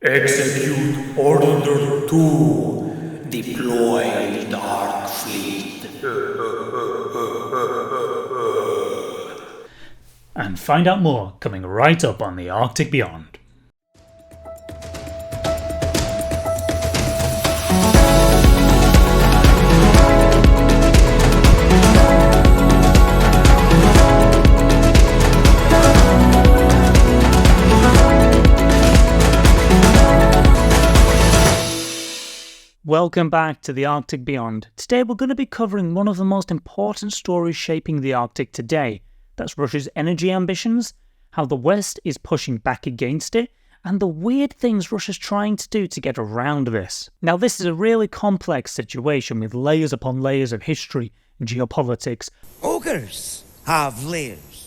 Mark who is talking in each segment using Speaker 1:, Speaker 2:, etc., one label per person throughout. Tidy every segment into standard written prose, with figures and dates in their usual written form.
Speaker 1: Execute Order 2. Deploy Dark Fleet.
Speaker 2: And find out more coming right up on the Arctic Beyond. Welcome back to the Arctic Beyond. Today we're going to be covering one of the most important stories shaping the Arctic today. That's Russia's energy ambitions, how the West is pushing back against it, and the weird things Russia's trying to do to get around this. Now this is a really complex situation with layers upon layers of history and geopolitics.
Speaker 3: Ogres have layers.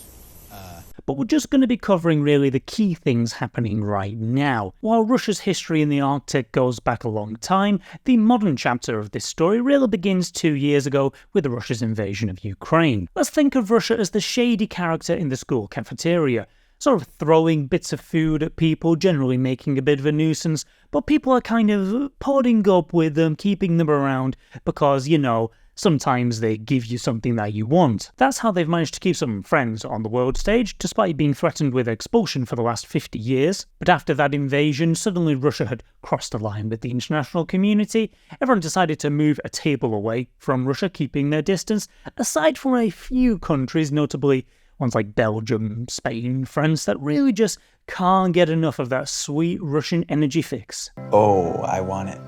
Speaker 2: But we're just going to be covering really the key things happening right now. While Russia's history in the Arctic goes back a long time, the modern chapter of this story really begins 2 years ago with Russia's invasion of Ukraine. Let's think of Russia as the shady character in the school cafeteria, sort of throwing bits of food at people, generally making a bit of a nuisance, but people are kind of putting up with them, keeping them around, because, you know, sometimes they give you something that you want. That's how they've managed to keep some friends on the world stage, despite being threatened with expulsion for the last 50 years. But after that invasion, suddenly Russia had crossed the line with the international community. Everyone decided to move a table away from Russia, keeping their distance, aside from a few countries, notably ones like Belgium, Spain, France, that really just can't get enough of that sweet Russian energy fix.
Speaker 4: Oh, I want it.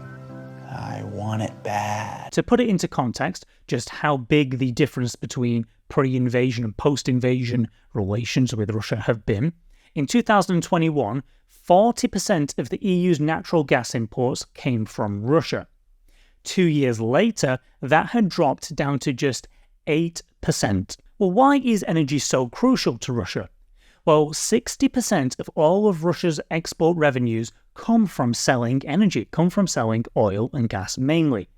Speaker 4: I want it bad.
Speaker 2: To put it into context, just how big the difference between pre-invasion and post-invasion relations with Russia have been, in 2021, 40% of the EU's natural gas imports came from Russia. 2 years later, that had dropped down to just 8%. Well, why is energy so crucial to Russia? Well, 60% of all of Russia's export revenues come from selling energy, come from selling oil and gas mainly.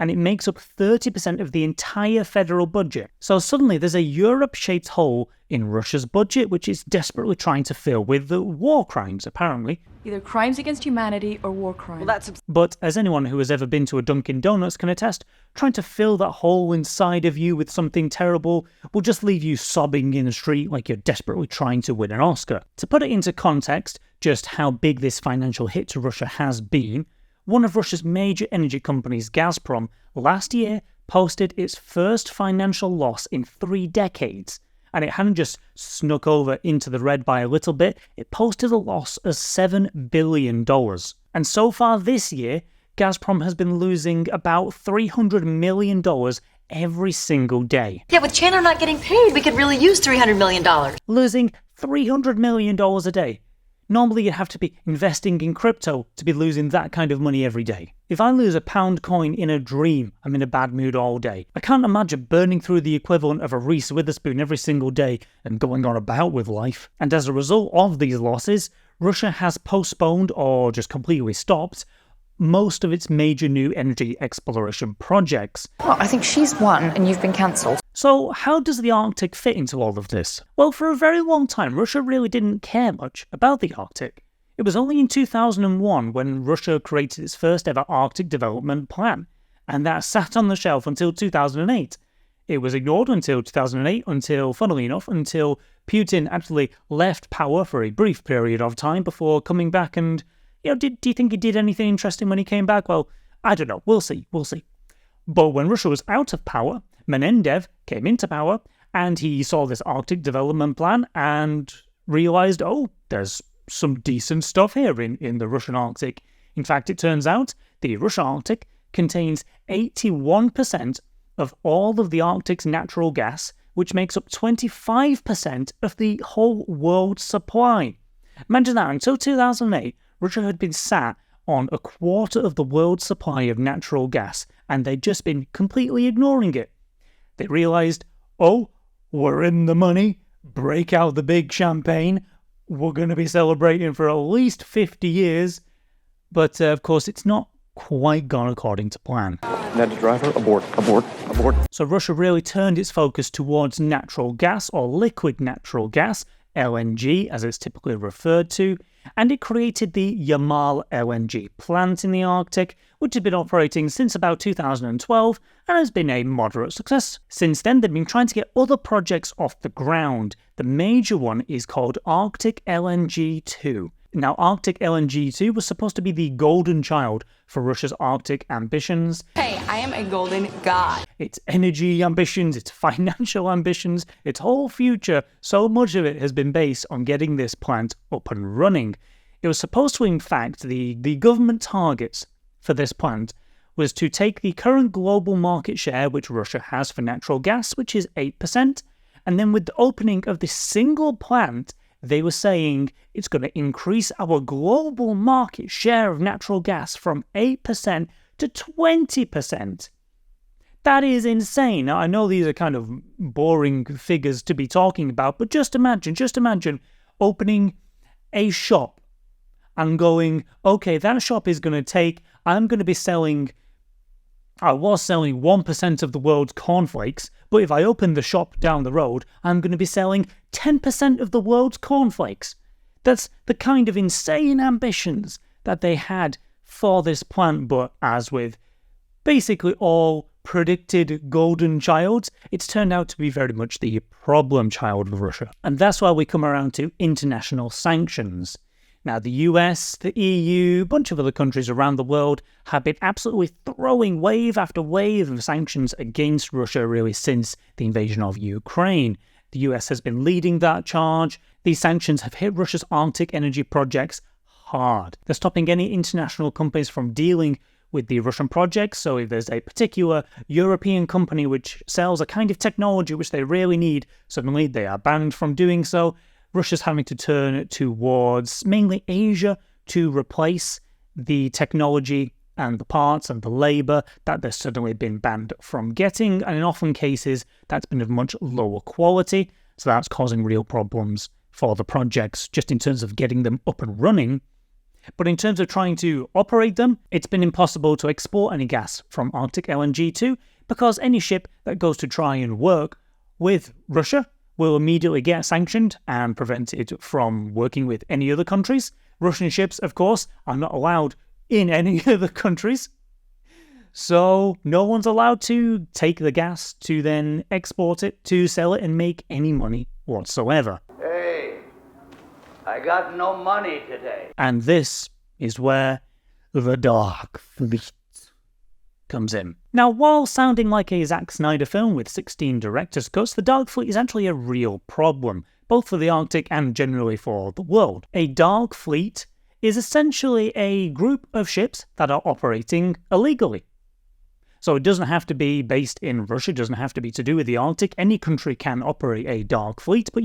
Speaker 2: And it makes up 30% of the entire federal budget. So suddenly there's a Europe-shaped hole in Russia's budget, which it's desperately trying to fill with the war crimes, apparently.
Speaker 5: Either crimes against humanity or war crimes.
Speaker 2: But as anyone who has ever been to a Dunkin' Donuts can attest, trying to fill that hole inside of you with something terrible will just leave you sobbing in the street like you're desperately trying to win an Oscar. To put it into context, just how big this financial hit to Russia has been, one of Russia's major energy companies, Gazprom, last year posted its first financial loss in 3 decades. And it hadn't just snuck over into the red by a little bit, it posted a loss of $7 billion. And so far this year, Gazprom has been losing about $300 million every single day.
Speaker 6: Yeah, with Chandler not getting paid, we could really use $300 million.
Speaker 2: Losing $300 million a day. Normally you'd have to be investing in crypto to be losing that kind of money every day. If I lose a pound coin in a dream, I'm in a bad mood all day. I can't imagine burning through the equivalent of a Reese Witherspoon every single day and going on about with life. And as a result of these losses, Russia has postponed or just completely stopped most of its major new energy exploration projects.
Speaker 5: Well, I think she's won and you've been cancelled.
Speaker 2: So how does the Arctic fit into all of this? Well, for a very long time, Russia really didn't care much about the Arctic. It was only in 2001 when Russia created its first ever Arctic development plan, and that sat on the shelf until 2008. It was ignored until 2008, funnily enough, until Putin actually left power for a brief period of time before coming back and, do you think he did anything interesting when he came back? Well, I don't know. We'll see. But when Russia was out of power, Menendez came into power and he saw this Arctic development plan and realized, oh, there's some decent stuff here in the Russian Arctic. In fact, it turns out the Russian Arctic contains 81% of all of the Arctic's natural gas, which makes up 25% of the whole world supply. Imagine that, until 2008, Russia had been sat on a quarter of the world's supply of natural gas, and they'd just been completely ignoring it. They realized, oh, we're in the money, break out the big champagne, we're going to be celebrating for at least 50 years. But of course, it's not quite gone according to plan.
Speaker 7: Net driver, abort.
Speaker 2: So Russia really turned its focus towards natural gas, or liquid natural gas, LNG as it's typically referred to, and it created the Yamal LNG plant in the Arctic, which has been operating since about 2012 and has been a moderate success. Since then, they've been trying to get other projects off the ground. The major one is called Arctic LNG 2. Now, Arctic LNG 2 was supposed to be the golden child for Russia's Arctic ambitions.
Speaker 7: Hey, I am a golden god.
Speaker 2: Its energy ambitions, its financial ambitions, its whole future, so much of it has been based on getting this plant up and running. It was supposed to, in fact, the government targets for this plant was to take the current global market share which Russia has for natural gas, which is 8%, and then with the opening of this single plant, they were saying it's going to increase our global market share of natural gas from 8% to 20%. That is insane. Now, I know these are kind of boring figures to be talking about, but just imagine opening a shop and going, okay, that shop is going to take, I was selling 1% of the world's cornflakes, but if I open the shop down the road, I'm going to be selling 10% of the world's cornflakes. That's the kind of insane ambitions that they had for this plant, but as with basically all predicted golden childs, it's turned out to be very much the problem child of Russia. And that's why we come around to international sanctions. Now, the US, the EU, a bunch of other countries around the world have been absolutely throwing wave after wave of sanctions against Russia really since the invasion of Ukraine. The US has been leading that charge. These sanctions have hit Russia's Arctic energy projects hard. They're stopping any international companies from dealing with the Russian projects. So if there's a particular European company which sells a kind of technology which they really need, suddenly they are banned from doing so. Russia's having to turn towards mainly Asia to replace the technology and the parts and the labour that they've suddenly been banned from getting, and in often cases that's been of much lower quality, so that's causing real problems for the projects just in terms of getting them up and running. But in terms of trying to operate them, it's been impossible to export any gas from Arctic LNG 2 because any ship that goes to try and work with Russia will immediately get sanctioned and prevented from working with any other countries. Russian ships, of course, are not allowed in any other countries. So no one's allowed to take the gas to then export it, to sell it and make any money whatsoever.
Speaker 8: Hey, I got no money today.
Speaker 2: And this is where the Dark Fleet comes in. Now, while sounding like a Zack Snyder film with 16 director's cuts, the Dark Fleet is actually a real problem, both for the Arctic and generally for the world. A Dark Fleet is essentially a group of ships that are operating illegally. So it doesn't have to be based in Russia, it doesn't have to be to do with the Arctic. Any country can operate a Dark Fleet, but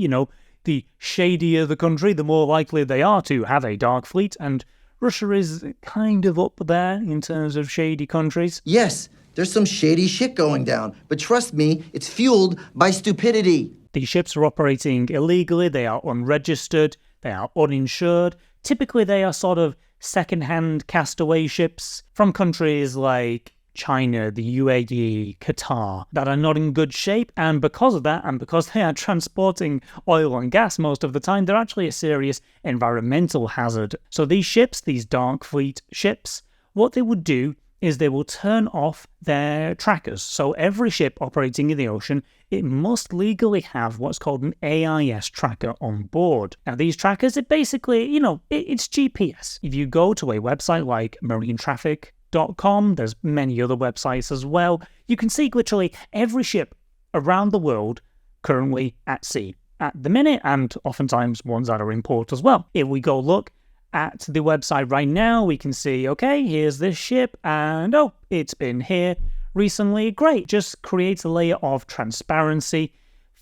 Speaker 2: the shadier the country, the more likely they are to have a Dark Fleet, and Russia is kind of up there in terms of shady countries.
Speaker 9: Yes, there's some shady shit going down, but trust me, it's fueled by stupidity.
Speaker 2: These ships are operating illegally, they are unregistered, they are uninsured. Typically, they are sort of second-hand castaway ships from countries like China, the UAE, Qatar, that are not in good shape, and because of that, and because they are transporting oil and gas most of the time, they're actually a serious environmental hazard. So these ships, these Dark Fleet ships, what they would do is they will turn off their trackers. So every ship operating in the ocean, it must legally have what's called an AIS tracker on board. Now these trackers, it basically, it's GPS. If you go to a website like marinetraffic.com, there's many other websites as well, you can see literally every ship around the world currently at sea at the minute, and oftentimes ones that are in port as well. If we go look at the website right now, we can see, okay, here's this ship, and oh, it's been here recently. Great. Just creates a layer of transparency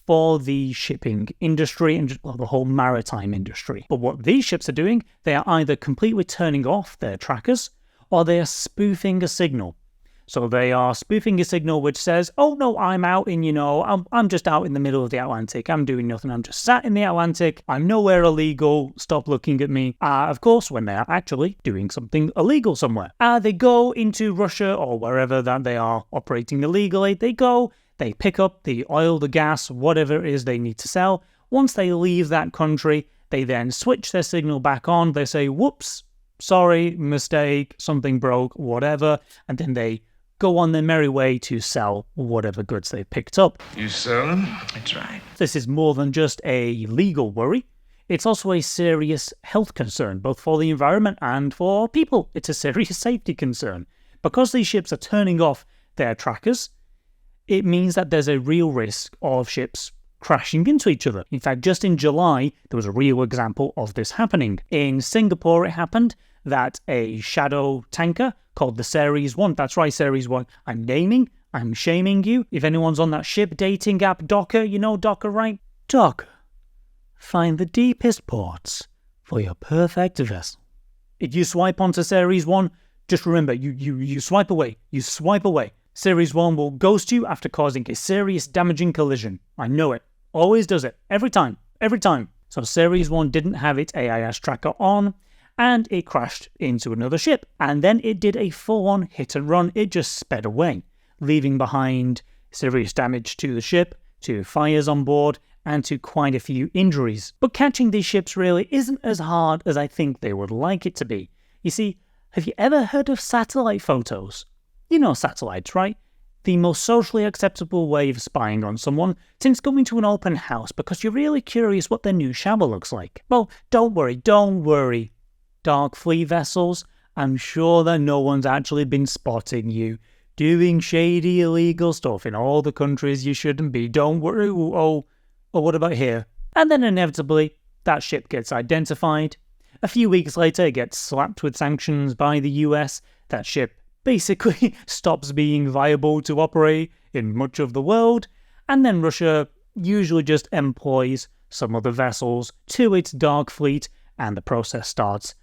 Speaker 2: for the shipping industry and the whole maritime industry. But what these ships are doing, they are either completely turning off their trackers or they are spoofing a signal. So they are spoofing a signal which says, oh no, I'm out in, I'm just out in the middle of the Atlantic. I'm doing nothing. I'm just sat in the Atlantic. I'm nowhere illegal. Stop looking at me. Of course, when they are actually doing something illegal somewhere. They go into Russia or wherever that they are operating illegally. They pick up the oil, the gas, whatever it is they need to sell. Once they leave that country, They then switch their signal back on. They say, whoops, sorry, mistake, something broke, whatever. And then they go on their merry way to sell whatever goods they've picked up.
Speaker 1: You sell them? That's right.
Speaker 2: This is more than just a legal worry. It's also a serious health concern, both for the environment and for people. It's a serious safety concern. Because these ships are turning off their trackers, it means that there's a real risk of ships crashing into each other. In fact, just in July, there was a real example of this happening. In Singapore, it happened that a shadow tanker called the Ceres 1, that's right, Ceres 1, I'm shaming you. If anyone's on that ship dating app Docker, you know Docker, right? Docker, find the deepest ports for your perfect vessel. If you swipe onto Ceres 1, just remember, you swipe away, Ceres 1 will ghost you after causing a serious damaging collision. I know it. Always does it. Every time. So Ceres 1 didn't have its AIS tracker on, and it crashed into another ship. And then it did a full-on hit and run. It just sped away, leaving behind serious damage to the ship, to fires on board, and to quite a few injuries. But catching these ships really isn't as hard as I think they would like it to be. You see, have you ever heard of satellite photos? You know satellites, right? The most socially acceptable way of spying on someone since going to an open house because you're really curious what their new shower looks like. Well, don't worry. Dark Fleet vessels, I'm sure that no one's actually been spotting you doing shady illegal stuff in all the countries you shouldn't be. Don't worry. Oh, what about here? And then inevitably, that ship gets identified. A few weeks later, it gets slapped with sanctions by the US. That ship basically stops being viable to operate in much of the world, and then Russia usually just employs some other vessels to its Dark Fleet, and the process starts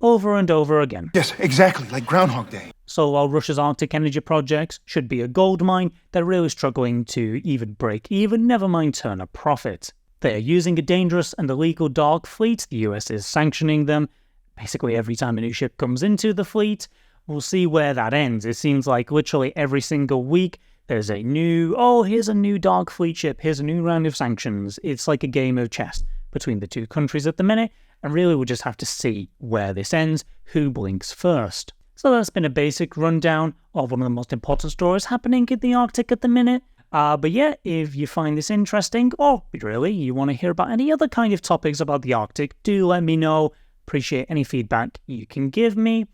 Speaker 2: over and over again.
Speaker 1: Yes, exactly, like Groundhog Day.
Speaker 2: So while Russia's Arctic energy projects should be a gold mine, they're really struggling to even break even, never mind turn a profit. They are using a dangerous and illegal Dark Fleet. The US is sanctioning them. Basically every time a new ship comes into the fleet, we'll see where that ends. It seems like literally every single week there's a new, here's a new Dark Fleet ship, here's a new round of sanctions. It's like a game of chess between the two countries at the minute, and really we'll just have to see where this ends, who blinks first. So that's been a basic rundown of one of the most important stories happening in the Arctic at the minute. But yeah, if you find this interesting, or really you want to hear about any other kind of topics about the Arctic, do let me know. Appreciate any feedback you can give me.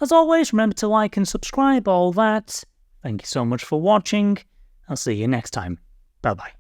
Speaker 2: As always, remember to like and subscribe, all that. Thank you so much for watching. I'll see you next time. Bye-bye.